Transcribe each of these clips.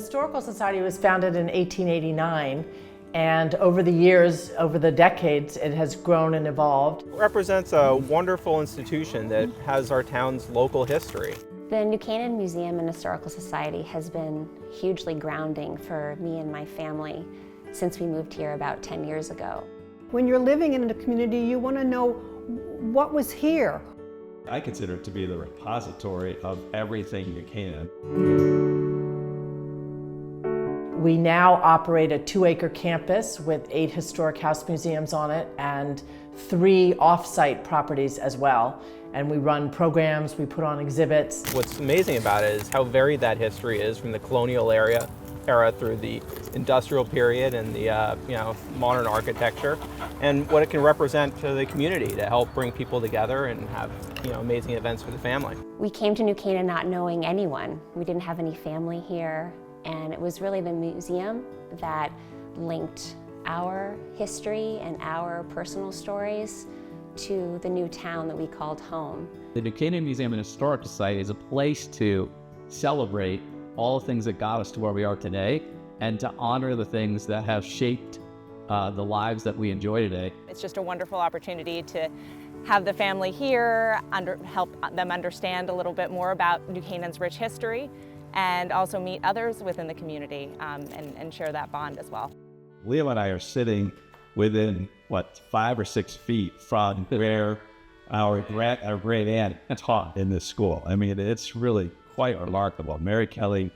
Historical Society was founded in 1889, and over the years, over the decades, it has grown and evolved. It represents a wonderful institution that has our town's local history. The New Canaan Museum and Historical Society has been hugely grounding for me and my family since we moved here about 10 years ago. When you're living in a community, you want to know what was here. I consider it to be the repository of everything New Canaan. We now operate a 2-acre campus with 8 historic house museums on it and 3 off-site properties as well. And we run programs, we put on exhibits. What's amazing about it is how varied that history is, from the colonial era through the industrial period and the modern architecture, and what it can represent to the community to help bring people together and have amazing events for the family. We came to New Canaan not knowing anyone. We didn't have any family here, and it was really the museum that linked our history and our personal stories to the new town that we called home. The New Canaan Museum and Historical Society is a place to celebrate all the things that got us to where we are today and to honor the things that have shaped the lives that we enjoy today. It's just a wonderful opportunity to have the family here, help them understand a little bit more about New Canaan's rich history, and also meet others within the community and share that bond as well. Leo and I are sitting within, 5 or 6 feet from where our great aunt taught in this school. I mean, it's really quite remarkable. Mary Kelly,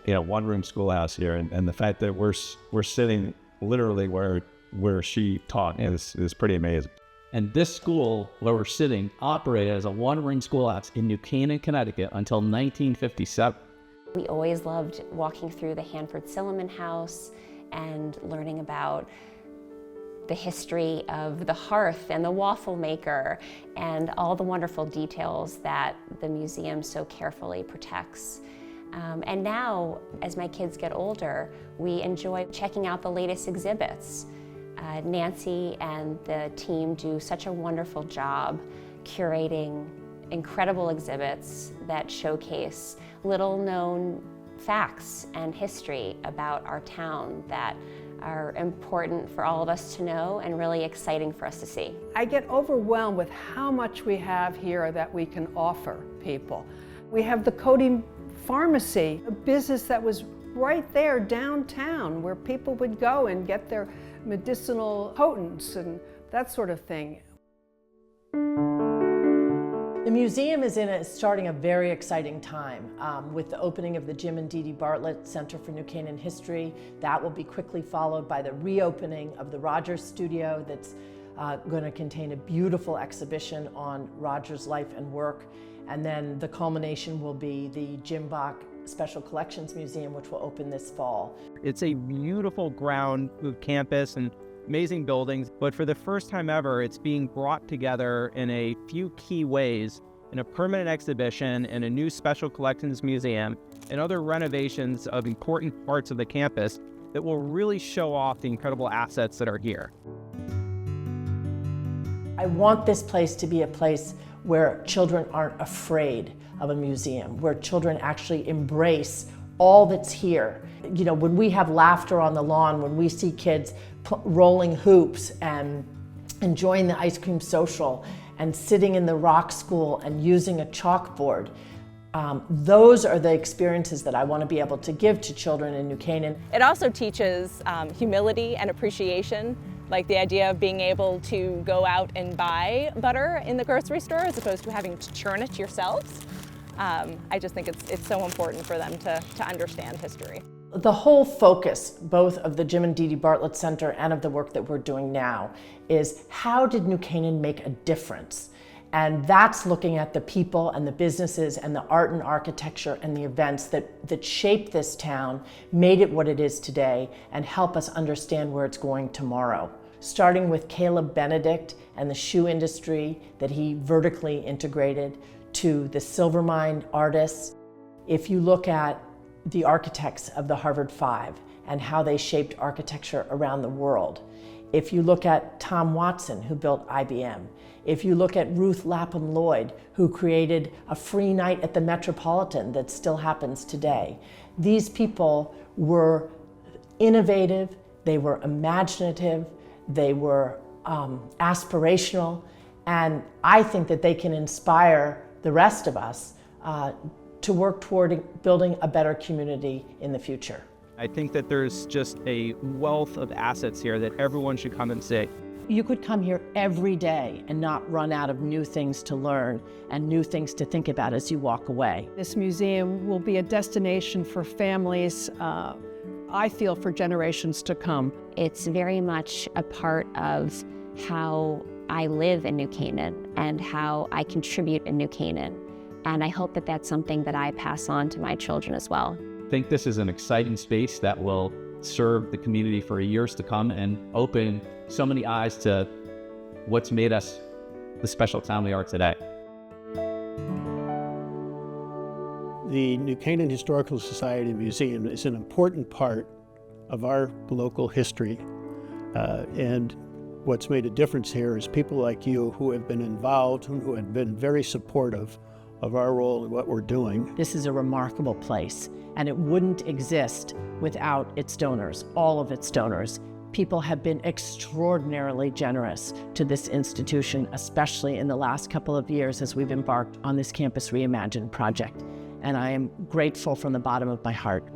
one-room schoolhouse here, and the fact that we're sitting literally where she taught is pretty amazing. And this school, where we're sitting, operated as a one-room schoolhouse in New Canaan, Connecticut until 1957. We always loved walking through the Hanford Silliman House and learning about the history of the hearth and the waffle maker and all the wonderful details that the museum so carefully protects. And now, as my kids get older, we enjoy checking out the latest exhibits. Nancy and the team do such a wonderful job curating incredible exhibits that showcase little-known facts and history about our town that are important for all of us to know and really exciting for us to see. I get overwhelmed with how much we have here that we can offer people. We have the Cody Pharmacy, a business that was right there downtown where people would go and get their medicinal potents and that sort of thing. The museum is starting a very exciting time with the opening of the Jim and Dee Dee Bartlett Center for New Canaan History. That will be quickly followed by the reopening of the Rogers Studio that's going to contain a beautiful exhibition on Rogers' life and work. And then the culmination will be the Jim Bach Special Collections Museum, which will open this fall. It's a beautiful ground campus and amazing buildings, but for the first time ever, it's being brought together in a few key ways in a permanent exhibition and a new special collections museum and other renovations of important parts of the campus that will really show off the incredible assets that are here. I want this place to be a place where children aren't afraid of a museum, where children actually embrace all that's here. When we have laughter on the lawn, when we see kids rolling hoops and enjoying the ice cream social and sitting in the rock school and using a chalkboard, those are the experiences that I want to be able to give to children in New Canaan. It also teaches humility and appreciation, like the idea of being able to go out and buy butter in the grocery store as opposed to having to churn it yourselves. I just think it's so important for them to understand history. The whole focus, both of the Jim and Dee Dee Bartlett Center and of the work that we're doing now, is how did New Canaan make a difference? And that's looking at the people and the businesses and the art and architecture and the events that shaped this town, made it what it is today, and help us understand where it's going tomorrow. Starting with Caleb Benedict and the shoe industry that he vertically integrated, to the silver mine artists. If you look at the architects of the Harvard Five and how they shaped architecture around the world, If you look at Tom Watson, who built IBM, if you look at Ruth Lapham Lloyd, who created a free night at the Metropolitan that still happens today, these people were innovative, they were imaginative, they were aspirational, and I think that they can inspire the rest of us to work toward building a better community in the future. I think that there's just a wealth of assets here that everyone should come and see. You could come here every day and not run out of new things to learn and new things to think about as you walk away. This museum will be a destination for families, I feel, for generations to come. It's very much a part of how I live in New Canaan and how I contribute in New Canaan. And I hope that that's something that I pass on to my children as well. I think this is an exciting space that will serve the community for years to come and open so many eyes to what's made us the special town we are today. The New Canaan Historical Society Museum is an important part of our local history, and what's made a difference here is people like you who have been involved and who have been very supportive of our role in what we're doing. This is a remarkable place, and it wouldn't exist without its donors, all of its donors. People have been extraordinarily generous to this institution, especially in the last couple of years as we've embarked on this Campus ReImagined project. And I am grateful from the bottom of my heart.